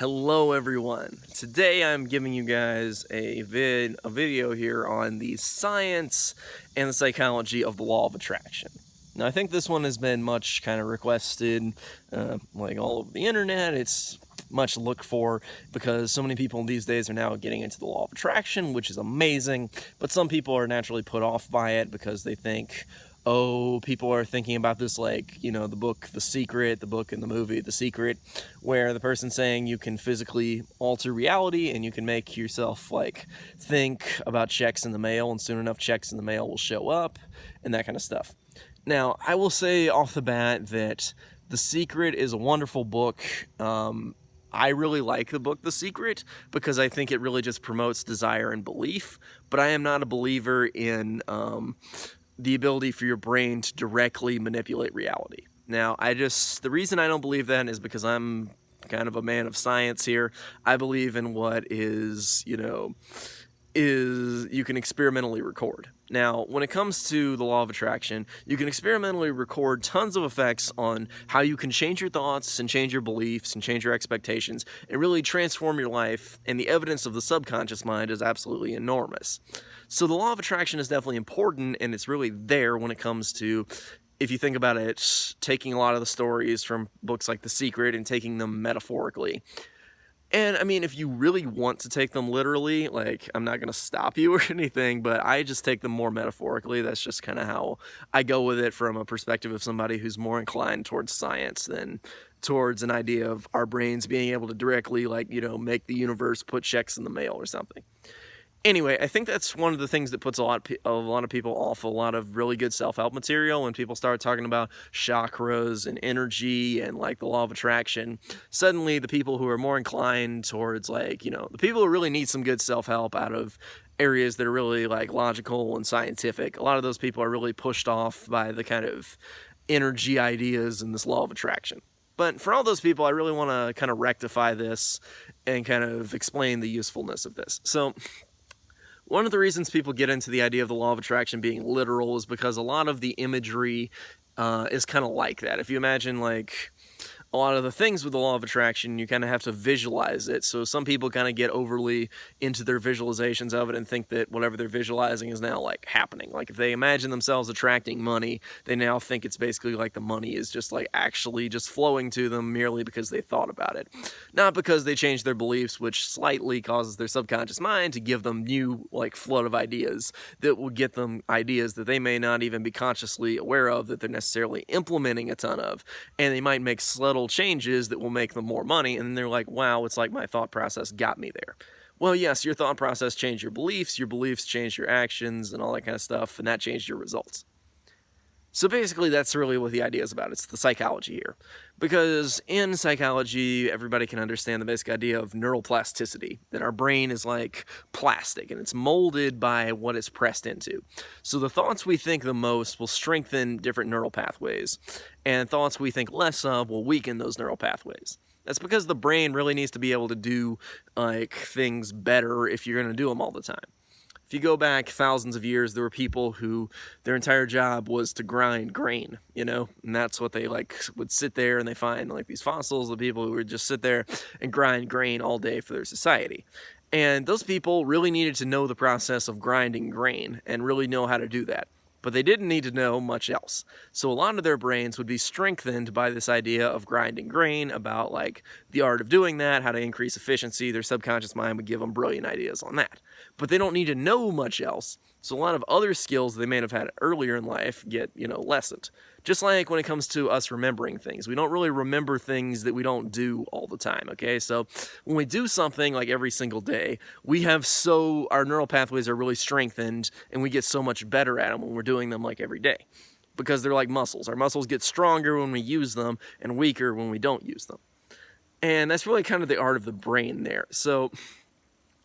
Hello everyone. Today I'm giving you guys a video here on the science and the psychology of the law of attraction. Now I think this one has been much kind of requested, like all over the internet. It's much looked for because so many people these days are now getting into the law of attraction, which is amazing, but some people are naturally put off by it because they think, oh, people are thinking about this like, the book The Secret, the book and the movie The Secret, where the person's saying you can physically alter reality and you can make yourself like think about checks in the mail, and soon enough checks in the mail will show up and that kind of stuff. Now, I will say off the bat that The Secret is a wonderful book. I really like the book The Secret because I think it really just promotes desire and belief, but I am not a believer in the ability for your brain to directly manipulate reality. Now, the reason I don't believe that is because I'm kind of a man of science here. I believe in what is you can experimentally record. Now, when it comes to the law of attraction, you can experimentally record tons of effects on how you can change your thoughts and change your beliefs and change your expectations and really transform your life, and the evidence of the subconscious mind is absolutely enormous. So the law of attraction is definitely important, and it's really there when it comes to, if you think about it, taking a lot of the stories from books like The Secret and taking them metaphorically. And I mean, if you really want to take them literally, like, I'm not going to stop you or anything, but I just take them more metaphorically. That's just kind of how I go with it from a perspective of somebody who's more inclined towards science than towards an idea of our brains being able to directly, make the universe put checks in the mail or something. Anyway, I think that's one of the things that puts a lot of people off a lot of really good self-help material. When people start talking about chakras and energy and like the law of attraction, suddenly the people who are more inclined towards the people who really need some good self-help out of areas that are really like logical and scientific, a lot of those people are really pushed off by the kind of energy ideas in this law of attraction. But for all those people, I really want to kind of rectify this and kind of explain the usefulness of this. So one of the reasons people get into the idea of the law of attraction being literal is because a lot of the imagery is kind of like that. If you imagine like a lot of the things with the law of attraction, you kind of have to visualize it. So some people kind of get overly into their visualizations of it and think that whatever they're visualizing is now like happening. Like if they imagine themselves attracting money, they now think it's basically like the money is just like actually just flowing to them merely because they thought about it. Not because they changed their beliefs, which slightly causes their subconscious mind to give them new like flood of ideas that will get them ideas that they may not even be consciously aware of that they're necessarily implementing a ton of. And they might make subtle changes that will make them more money, and they're like, wow, it's like my thought process got me there. Well, yes, your thought process changed your beliefs changed your actions and all that kind of stuff, and that changed your results. So basically that's really what the idea is about. It's the psychology here. Because in psychology, everybody can understand the basic idea of neuroplasticity, that our brain is like plastic and it's molded by what it's pressed into. So the thoughts we think the most will strengthen different neural pathways, and thoughts we think less of will weaken those neural pathways. That's because the brain really needs to be able to do like things better if you're going to do them all the time. If you go back thousands of years, there were people who their entire job was to grind grain, and that's what they would sit there and they find like these fossils of people who would just sit there and grind grain all day for their society. And those people really needed to know the process of grinding grain and really know how to do that. But they didn't need to know much else. So a lot of their brains would be strengthened by this idea of grinding grain, about like the art of doing that, how to increase efficiency. Their subconscious mind would give them brilliant ideas on that. But they don't need to know much else. So a lot of other skills they may have had earlier in life get, lessened. Just like when it comes to us remembering things. We don't really remember things that we don't do all the time, okay? So when we do something like every single day, our neural pathways are really strengthened, and we get so much better at them when we're doing them like every day. Because they're like muscles. Our muscles get stronger when we use them and weaker when we don't use them. And that's really kind of the art of the brain there. So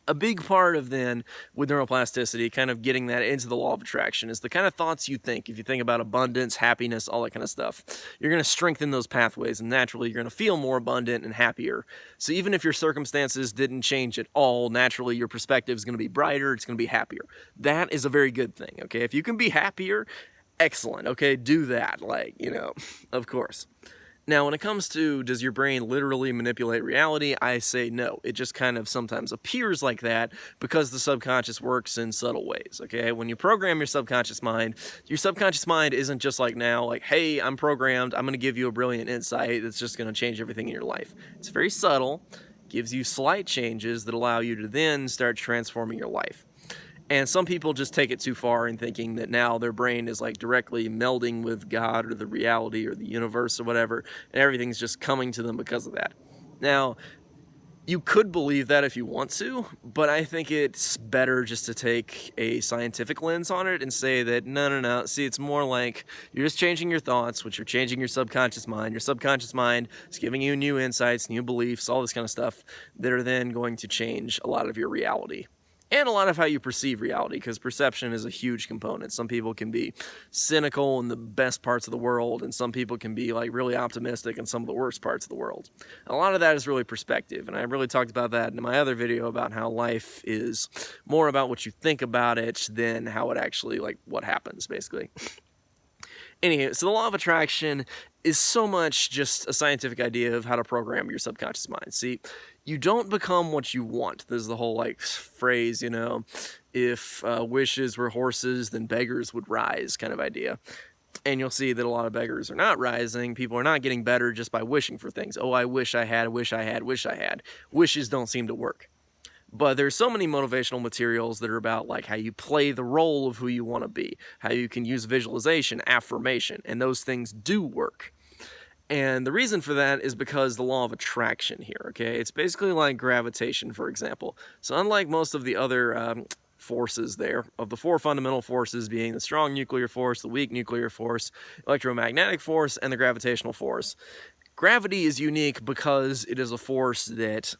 a big part of then with neuroplasticity, kind of getting that into the law of attraction, is the kind of thoughts you think. If you think about abundance, happiness, all that kind of stuff, you're going to strengthen those pathways, and naturally you're going to feel more abundant and happier. So even if your circumstances didn't change at all, naturally your perspective is going to be brighter, it's going to be happier. That is a very good thing, okay? If you can be happier, excellent, okay? Do that, of course. Now, when it comes to does your brain literally manipulate reality, I say no. It just kind of sometimes appears like that because the subconscious works in subtle ways, okay? When you program your subconscious mind isn't just like now, like, hey, I'm programmed, I'm gonna give you a brilliant insight that's just gonna change everything in your life. It's very subtle, gives you slight changes that allow you to then start transforming your life. And some people just take it too far in thinking that now their brain is like directly melding with God or the reality or the universe or whatever, and everything's just coming to them because of that. Now, you could believe that if you want to, but I think it's better just to take a scientific lens on it and say that no, no, no. See, it's more like you're just changing your thoughts, which you're changing your subconscious mind. Your subconscious mind is giving you new insights, new beliefs, all this kind of stuff that are then going to change a lot of your reality. And a lot of how you perceive reality, because perception is a huge component. Some people can be cynical in the best parts of the world, and some people can be like really optimistic in some of the worst parts of the world. A lot of that is really perspective, and I really talked about that in my other video about how life is more about what you think about it than how it actually, like, what happens, basically. Anyway, so the law of attraction is so much just a scientific idea of how to program your subconscious mind. See, you don't become what you want. There's the whole like phrase, if wishes were horses, then beggars would rise kind of idea. And you'll see that a lot of beggars are not rising. People are not getting better just by wishing for things. Oh, I wish I had, wish I had, wish I had. Wishes don't seem to work. But there's so many motivational materials that are about like how you play the role of who you want to be, how you can use visualization, affirmation, and those things do work. And the reason for that is because the law of attraction here, okay? It's basically like gravitation, for example. So unlike most of the other forces there, of the four fundamental forces being the strong nuclear force, the weak nuclear force, electromagnetic force, and the gravitational force, gravity is unique because it is a force that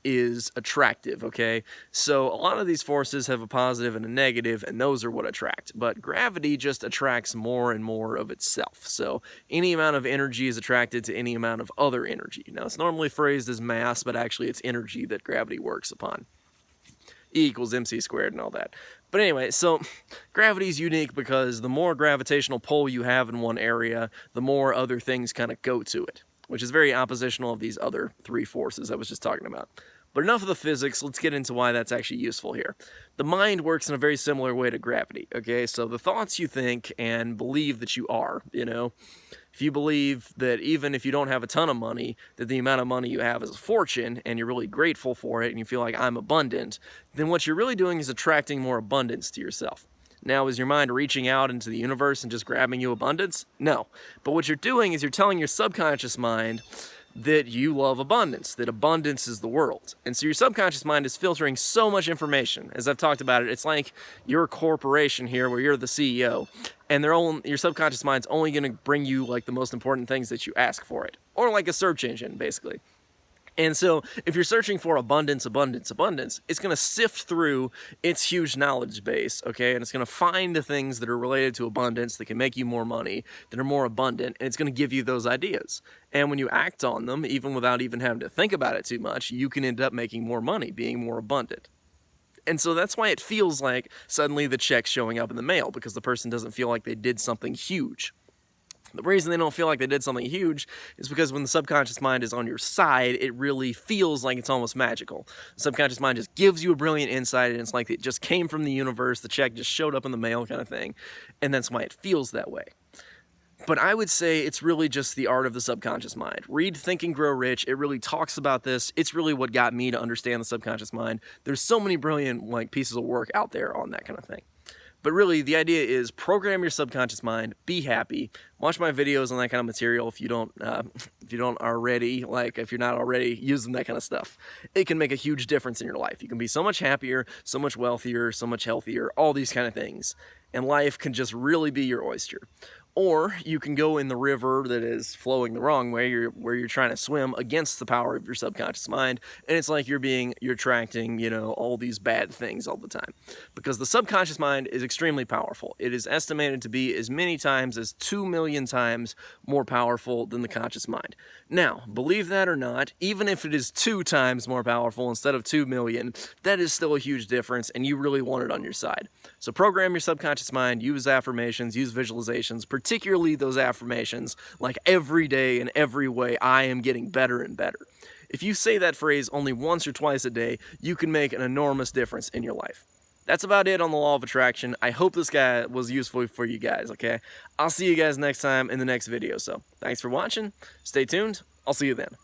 is attractive, okay? So a lot of these forces have a positive and a negative, and those are what attract. But gravity just attracts more and more of itself. So any amount of energy is attracted to any amount of other energy. Now, it's normally phrased as mass, but actually it's energy that gravity works upon. E equals mc squared and all that. But anyway, so gravity is unique because the more gravitational pull you have in one area, the more other things kind of go to it, which is very oppositional of these other three forces I was just talking about. But enough of the physics, let's get into why that's actually useful here. The mind works in a very similar way to gravity, okay? So the thoughts you think and believe that you are, if you believe that even if you don't have a ton of money, that the amount of money you have is a fortune, and you're really grateful for it, and you feel like I'm abundant, then what you're really doing is attracting more abundance to yourself. Now, is your mind reaching out into the universe and just grabbing you abundance? No. But what you're doing is you're telling your subconscious mind that you love abundance, that abundance is the world. And so your subconscious mind is filtering so much information. As I've talked about it, it's like you're a corporation here where you're the CEO, and your subconscious mind's only going to bring you like the most important things that you ask for it. Or like a search engine, basically. And so if you're searching for abundance, abundance, abundance, it's going to sift through its huge knowledge base, okay? And it's going to find the things that are related to abundance that can make you more money, that are more abundant, and it's going to give you those ideas. And when you act on them, even without even having to think about it too much, you can end up making more money, being more abundant. And so that's why it feels like suddenly the check's showing up in the mail, because the person doesn't feel like they did something huge. The reason they don't feel like they did something huge is because when the subconscious mind is on your side, it really feels like it's almost magical. The subconscious mind just gives you a brilliant insight, and it's like it just came from the universe, the check just showed up in the mail kind of thing, and that's why it feels that way. But I would say it's really just the art of the subconscious mind. Read Think and Grow Rich. It really talks about this. It's really what got me to understand the subconscious mind. There's so many brilliant pieces of work out there on that kind of thing. But really, the idea is program your subconscious mind, be happy, watch my videos on that kind of material if you're not already using that kind of stuff. It can make a huge difference in your life. You can be so much happier, so much wealthier, so much healthier, all these kind of things. And life can just really be your oyster. Or you can go in the river that is flowing the wrong way, where you're trying to swim against the power of your subconscious mind, and it's like you're attracting, all these bad things all the time. Because the subconscious mind is extremely powerful. It is estimated to be as many times as 2 million times more powerful than the conscious mind. Now, believe that or not, even if it is 2 times more powerful instead of 2 million, that is still a huge difference, and you really want it on your side. So program your subconscious mind, use affirmations, use visualizations, pretend particularly those affirmations like every day in every way I am getting better and better. If you say that phrase only once or twice a day, you can make an enormous difference in your life. That's about it on the law of attraction. I hope this guy was useful for you guys, okay? I'll see you guys next time in the next video. So thanks for watching. Stay tuned. I'll see you then.